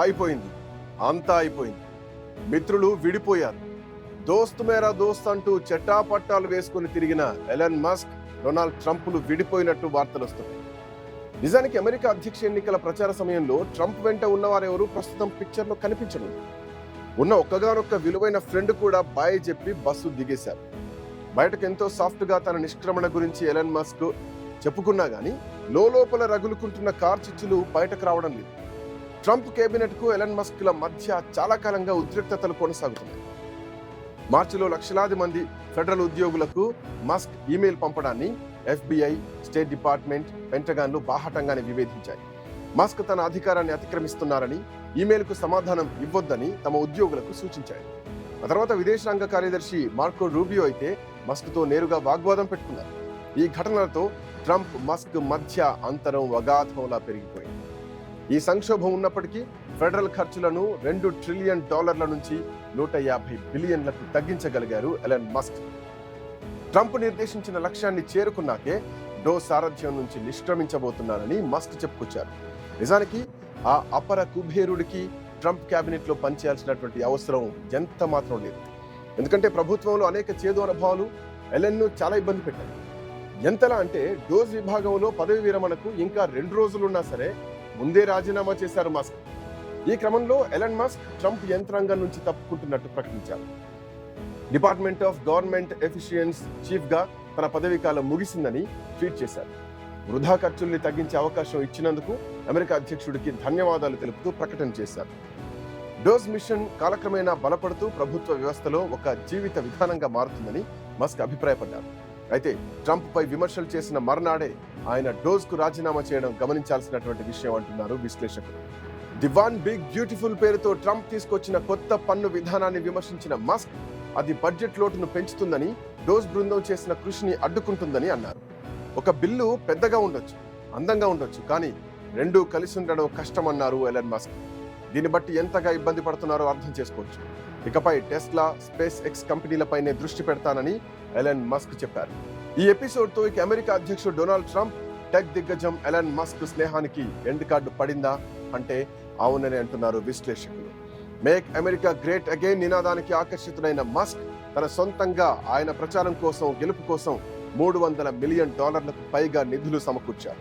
అయిపోయింది, అంతా అయిపోయింది. మిత్రులు విడిపోయారు. దోస్త్ మేరా దోస్త్ అంటూ చెట్టాపట్టాలు వేసుకుని తిరిగిన ఎలన్ మస్క్, డొనాల్డ్ ట్రంప్లు విడిపోయినట్టు వార్తలు వస్తున్నాయి. నిజానికి అమెరికా అధ్యక్ష ఎన్నికల ప్రచార సమయంలో ట్రంప్ వెంట ఉన్నవారెవరూ ప్రస్తుతం పిక్చర్లో కనిపించడం. ఉన్న ఒక్కగానొక్క విలువైన ఫ్రెండ్ కూడా బాయ్ చెప్పి బస్సు దిగేశారు. బయటకు ఎంతో సాఫ్ట్ గా తన నిష్క్రమణ గురించి ఎలన్ మస్క్ చెప్పుకున్నా గానీ లోపల రగులుకుంటున్న కార్చిచ్చులు బయటకు రావడం లేదు. ట్రంప్ కేబినెట్ కు ఎలన్ మస్క్ ల మధ్య చాలా కాలంగా ఉద్రిక్తతలు కొనసాగుతున్నాయి. మార్చిలో లక్షలాది మంది ఫెడరల్ ఉద్యోగులకు మస్క్ ఈమెయిల్ పంపడాన్ని FBI, స్టేట్ డిపార్ట్మెంట్, పెంటగాన్లు బాహాటంగానే వివేదించాయి. మస్క్ తన అధికారాన్ని అతిక్రమిస్తున్నారని, ఈమెయిల్ కు సమాధానం ఇవ్వొద్దని తమ ఉద్యోగులకు సూచించాయి. ఆ తర్వాత విదేశాంగ కార్యదర్శి మార్కో రూబియో అయితే మస్క్ తో నేరుగా వాగ్వాదం పెట్టుకున్నారు. ఈ ఘటనలతో ట్రంప్ మస్క్ మధ్య అంతరం అగాధంలా పెరిగిపోయింది. ఈ సంక్షోభం ఉన్నప్పటికీ ఫెడరల్ ఖర్చులను $2 ట్రిలియన్ నుంచి $150 బిలియన్లకు తగ్గించగలిగారు ఎలన్ మస్క్. ట్రంప్ నిర్దేశించిన లక్ష్యాన్ని చేరుకున్నాకే డోస్ సారథ్యం నుంచి నిష్క్రమించబోతున్నారని మస్క్ చెప్పుకొచ్చారు. నిజానికి ఆ అపర కుబేరుడికి ట్రంప్ కేబినెట్ లో పనిచేయాల్సినటువంటి అవసరం ఎంత మాత్రం లేదు. ఎందుకంటే ప్రభుత్వంలో అనేక చేదు అనుభవాలు ఎలన్ ను చాలా ఇబ్బంది పెట్టాయి. ఎంతలా అంటే డోస్ విభాగంలో పదవి విరమణకు ఇంకా 2 రోజులున్నా సరే ముందే రాజీనామా చేశారు మస్క్. ఈ క్రమంలో ఎలన్ మస్క్ ట్రంప్ యంత్రాంగం నుంచి తప్పుకుంటున్నట్టు ప్రకటించారు. Department of government efficiency chief గా తన పదవీ కాలం ముగిసిందని ట్వీట్ చేశారు. వృధా ఖర్చుల్ని తగ్గించే అవకాశం ఇచ్చినందుకు అమెరికా అధ్యక్షుడికి ధన్యవాదాలు తెలుపుతూ ప్రకటన చేశారు. డోస్ మిషన్ కాలక్రమేణా బలపడుతూ ప్రభుత్వ వ్యవస్థలో ఒక జీవిత విధానంగా మారుతుందని మస్క్ అభిప్రాయపడ్డారు. అయితే ట్రంప్ పై విమర్శలు చేసిన మర్నాడే ఆయన డోస్ కు రాజీనామా చేయడం గమనించాల్సినటువంటి విషయం అంటున్నారు విశ్లేషకులు. ది వన్ బిగ్ బ్యూటిఫుల్ పేరుతో ట్రంప్ తీసుకొచ్చిన కొత్త పన్ను విధానాన్ని విమర్శించిన మస్క్ అది బడ్జెట్ లోటును పెంచుతుందని, డోస్ బృందం చేసిన కృషిని అడ్డుకుంటుందని అన్నారు. ఒక బిల్లు పెద్దగా ఉండొచ్చు, అందంగా ఉండొచ్చు, కానీ రెండూ కలిసి ఉండడం కష్టమన్నారు ఎలన్ మస్క్. దీన్ని బట్టి ఎంతగా ఇబ్బంది పడుతున్నారో అర్థం చేసుకోవచ్చు. ఇకపై టెస్లా, స్పేస్ ఎక్స్ కంపెనీలపైనే దృష్టి పెడతానని ఎలన్ మస్క్ చెప్పారు. ఈ ఎపిసోడ్ తో ఇక అమెరికా అధ్యక్షుడు డొనాల్డ్ ట్రంప్, టెక్ దిగ్గజం ఎలన్ మస్క్ స్నేహానికి ఎండ్ కార్డు పడిందా అంటే అవునని అంటున్నారు విశ్లేషకులు. మేక్ అమెరికా గ్రేట్ అగైన్ నినాదానికి ఆకర్షితుడైన మస్క్ తన సొంతంగా ఆయన ప్రచారం కోసం, గెలుపు కోసం $300 మిలియన్ పైగా నిధులు సమకూర్చారు.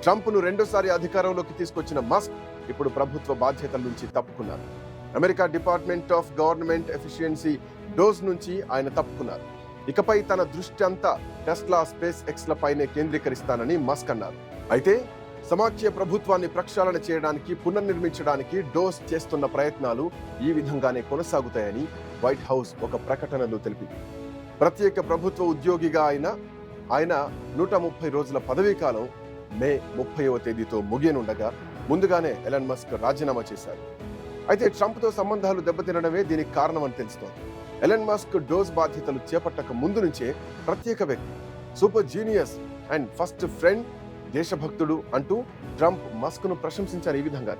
ట్రంప్ ను రెండోసారి అధికారంలోకి తీసుకొచ్చిన మస్క్ ఇప్పుడు ప్రభుత్వ బాధ్యతల నుంచి తప్పుకున్నారు. America Department of Government Efficiency డోస్ నుంచి ఆయన తప్పుకున్నారు. ఇకపై తన దృష్టి అంతా టెస్లా, స్పేస్ ఎక్స్ లపైనే కేంద్రీకరిస్తానని మస్క్ అన్నారు. అయితే సమాఖ్య ప్రభుత్వాన్ని ప్రక్షాళన చేయడానికి, పునర్నిర్మించడానికి డోస్ చేస్తున్న ప్రయత్నాలు ఈ విధంగానే కొనసాగుతాయని వైట్ హౌస్ ఒక ప్రకటనలో తెలిపింది. ప్రత్యేక ప్రభుత్వ ఉద్యోగిగా ఆయన 130 రోజుల పదవీ కాలం మే 30వ తేదీతో ముగియనుండగా ముందుగానే ఎలన్ మస్క్ రాజీనామా చేశారు. అయితే ట్రంప్తో సంబంధాలు దెబ్బతినడమే దీనికి కారణమని తెలుస్తోంది. ఎలన్ మస్క్ డోస్ బాధ్యతలు చేపట్టక ముందు నుంచే ప్రత్యేక వ్యక్తి, super genius and first friend, దేశభక్తుడు అంటూ ట్రంప్ మస్క్ ను ప్రశంసించారు. ఈ విధంగా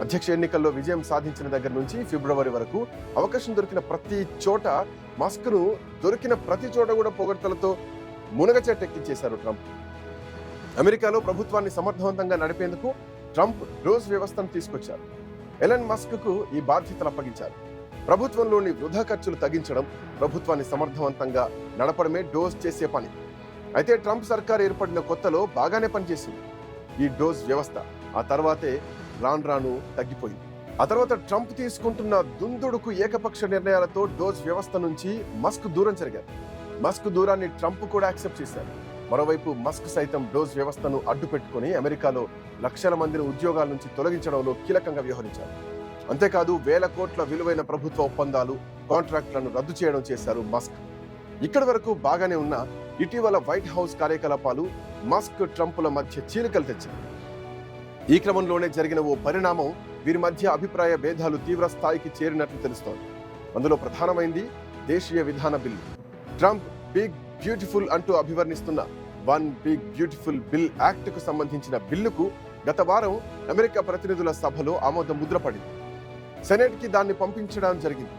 అధ్యక్ష ఎన్నికల్లో విజయం సాధించిన దగ్గర నుంచి ఫిబ్రవరి వరకు అవకాశం దొరికిన ప్రతి చోట మస్క్ ను దొరికిన ప్రతి చోట కూడా పొగడ్తలతో మునగచెట్టెక్కించేశారు ట్రంప్. అమెరికాలో ప్రభుత్వాన్ని సమర్థవంతంగా నడిపేందుకు ట్రంప్ డోస్ వ్యవస్థను తీసుకొచ్చారు. ఎలన్ మస్క్ కు ఈ బాధ్యతలు అప్పగించారు. ప్రభుత్వంలోని వృధా ఖర్చులు తగ్గించడం, ప్రభుత్వాన్ని సమర్థవంతంగా నడపడమే డోస్ చేసే పని. అయితే ట్రంప్ సర్కార్ ఏర్పడిన కొత్తలో బాగానే పనిచేసింది ఈ డోస్ వ్యవస్థ. ఆ తర్వాతే రాను తగ్గిపోయింది. ఆ తర్వాత ట్రంప్ తీసుకుంటున్న దుందుడుకు ఏకపక్ష నిర్ణయాలతో డోస్ వ్యవస్థ నుంచి మస్క్ దూరం జరిగారు. మస్క్ దూరాన్ని ట్రంప్ కూడా యాక్సెప్ట్ చేశారు. మరోవైపు మస్క్ సైతం డోస్ వ్యవస్థను అడ్డు పెట్టుకుని అమెరికాలో లక్షల మందిని ఉద్యోగాల నుంచి తొలగించడంలో కీలకంగా వ్యవహరించారు. అంతేకాదు వేల కోట్ల విలువైన ప్రభుత్వ ఒప్పందాలు, కాంట్రాక్టులను రద్దు చేయడం చేశారు మస్క్. ఇక్కడి వరకు బాగానే ఉన్న ఇటీవల వైట్ హౌస్ కార్యకలాపాలు మస్క్, ట్రంప్ల మధ్య చీలికలు తెచ్చాయి. ఈ క్రమంలోనే జరిగిన ఓ పరిణామం వీరి మధ్య అభిప్రాయ భేదాలు తీవ్ర స్థాయికి చేరినట్లు తెలుస్తోంది. అందులో ప్రధానమైంది దేశీయ విధాన బిల్లు. ట్రంప్ బిగ్ బ్యూటిఫుల్ అంటూ అభివర్ణిస్తున్న one big beautiful bill act కు సంబంధించిన బిల్లుకు గత వారం అమెరికా ప్రతినిధుల సభలో ఆమోద ముద్ర పడింది. సెనెట్ కి దాన్ని పంపించడం జరిగింది.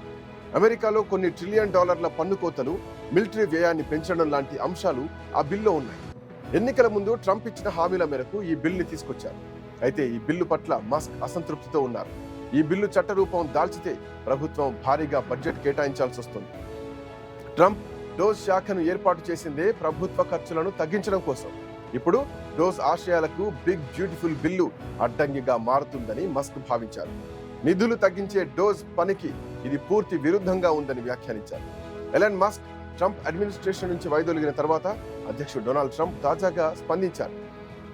అమెరికాలో కొన్ని $1 ట్రిలియన్ పన్ను కోతలు, మిలిటరీ వ్యయాన్ని పెంచడం లాంటి అంశాలు ఆ బిల్లో ఉన్నాయి. ఎన్నికల ముందు ట్రంప్ ఇచ్చిన హామీల మేరకు ఈ బిల్ని తీసుకొచ్చారు. అయితే ఈ బిల్లు పట్ల మస్క్ అసంతృప్తితో ఉన్నారు. ఈ బిల్లు చట్టరూపం దాల్చితే ప్రభుత్వం భారీగా బడ్జెట్ కేటాయించాల్సి వస్తుంది. ట్రంప్ డోస్ శాఖను ఏర్పాటు చేసిందే ప్రభుత్వ ఖర్చులను తగ్గించడం కోసం. ఇప్పుడు డోస్ ఆశయాలకు బిగ్ బ్యూటిఫుల్ బిల్లు అడ్డంకిగా మారుతుందని మస్క్ భావించారు. నిధులు తగ్గించే డోస్ పనికి ఇది పూర్తి విరుద్ధంగా ఉందని వ్యాఖ్యానించారు. ఎలన్ మస్క్ ట్రంప్ అడ్మినిస్ట్రేషన్ నుంచి వైదొలిగిన తర్వాత అధ్యక్షుడు డొనాల్డ్ ట్రంప్ తాజాగా స్పందించారు.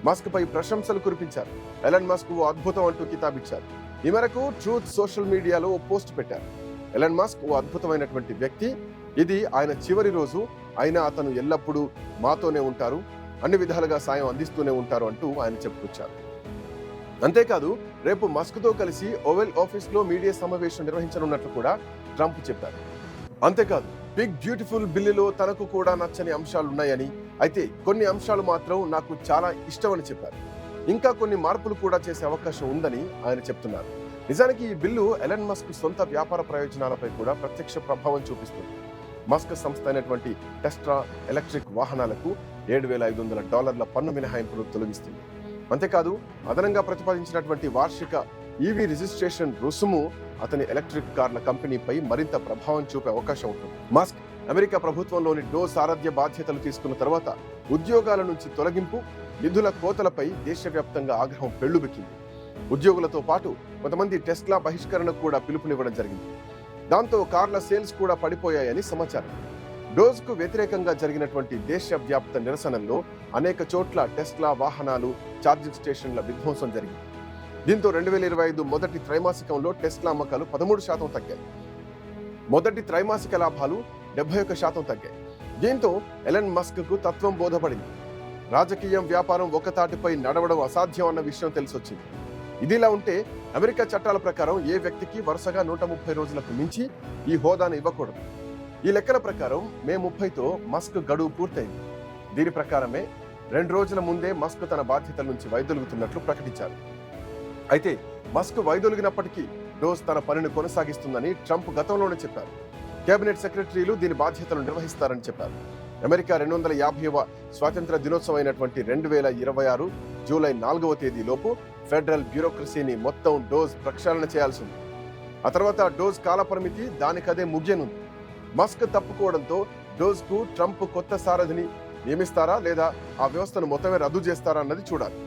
మస్క్ పై ప్రశంసలు కురిపించారు. ఎలన్ మస్క్ ఓ అద్భుతం అంటూ కితాబిచ్చారు. ఈ మేరకు ట్రూత్ సోషల్ మీడియాలో ఓ పోస్ట్ పెట్టారు. ఎలన్ మస్క్ ఓ అద్భుతమైనటువంటి వ్యక్తి, ఇది ఆయన చివరి రోజు, అయినా అతను ఎల్లప్పుడూ మాతోనే ఉంటారు, అన్ని విధాలుగా సాయం అందిస్తూనే ఉంటారు అంటూ ఆయన చెప్పుకొచ్చారు. అంతేకాదు రేపు మస్క్తో కలిసి ఓవెల్ ఆఫీస్లో మీడియా సమావేశం నిర్వహించనున్నట్లు కూడా ట్రంప్ చెప్పారు. అంతేకాదు బిగ్ బ్యూటిఫుల్ బిల్లులో తనకు కూడా నచ్చని అంశాలున్నాయని, అయితే కొన్ని అంశాలు మాత్రం నాకు చాలా ఇష్టమని చెప్పారు. ఇంకా కొన్ని మార్పులు కూడా చేసే అవకాశం ఉందని ఆయన చెప్తున్నారు. నిజానికి ఈ బిల్లు ఎలన్ మస్క్ సొంత వ్యాపార ప్రయోజనాలపై కూడా ప్రత్యక్ష ప్రభావం చూపిస్తుంది. మస్క్ సంస్థ అయినటువంటి టెస్లా ఎలక్ట్రిక్ వాహనాలకు $7,500 పన్ను మినహాయింపును తొలగిస్తుంది. అంతేకాదు అదనంగా ప్రతిపాదించినటువంటి వార్షిక ఈవీ రిజిస్ట్రేషన్ రుసుము అతని ఎలక్ట్రిక్ కార్ల కంపెనీపై మరింత ప్రభావం చూపే అవకాశం ఉంటుంది. మస్క్ అమెరికా ప్రభుత్వంలోని డోస్ ఆరాధ్య బాధ్యతలు తీసుకున్న తర్వాత ఉద్యోగాల నుంచి తొలగింపు, నిధుల కోతలపై దేశవ్యాప్తంగా ఆగ్రహం పెళ్లుబెక్కింది. ఉద్యోగులతో పాటు కొంతమంది టెస్లా బహిష్కరణకు కూడా పిలుపునివ్వడం జరిగింది. దాంతో కార్ల సేల్స్ కూడా పడిపోయాయని సమాచారం. డోజ్కు వ్యతిరేకంగా జరిగినటువంటి దేశవ్యాప్త నిరసనల్లో అనేక చోట్ల టెస్లా వాహనాలు, ఛార్జింగ్ స్టేషన్ల విధ్వంసం జరిగింది. దీంతో 2025 మొదటి త్రైమాసికంలో టెస్లా అమ్మకాలు 13% తగ్గాయి. మొదటి త్రైమాసిక లాభాలు 71% తగ్గాయి. దీంతో ఎలన్ మస్క్ కు తత్వం బోధపడింది. రాజకీయం, వ్యాపారం ఒకతాటిపై నడవడం అసాధ్యం అన్న విషయం తెలిసొచ్చింది. ఇదిలా ఉంటే అమెరికా చట్టాల ప్రకారం ఏ వ్యక్తికి వరుసగా 130 రోజులకు మించి ఈ హోదాను ఇవ్వకూడదు. ఈ లెక్కల ప్రకారం మే 30తో మస్క్ గడువు పూర్తయింది. దీని ప్రకారమే 2 రోజుల ముందే మస్క్ తన బాధ్యతల నుంచి వైదొలుగుతున్నట్లు ప్రకటించారు. అయితే మస్క్ వైదొలిగినప్పటికీ డోస్ తన పనిని కొనసాగిస్తుందని ట్రంప్ గతంలోనే చెప్పారు. కేబినెట్ సెక్రటరీలు దీని బాధ్యతలు నిర్వహిస్తారని చెప్పారు. అమెరికా 250వ స్వాతంత్ర దినోత్సవం అయినటువంటి 2026 జూలై 4వ తేదీలోపు ఫెడరల్ బ్యూరోక్రసీని మొత్తం డోస్ ప్రక్షాళన చేయాల్సి ఉంది. ఆ తర్వాత డోస్ కాలపరిమితి దానికదే ముగియనుంది. మస్క్ తప్పుకోవడంతో డోజ్కు ట్రంప్ కొత్త సారథిని నియమిస్తారా లేదా ఆ వ్యవస్థను మొత్తమే రద్దు చేస్తారా అన్నది చూడాలి.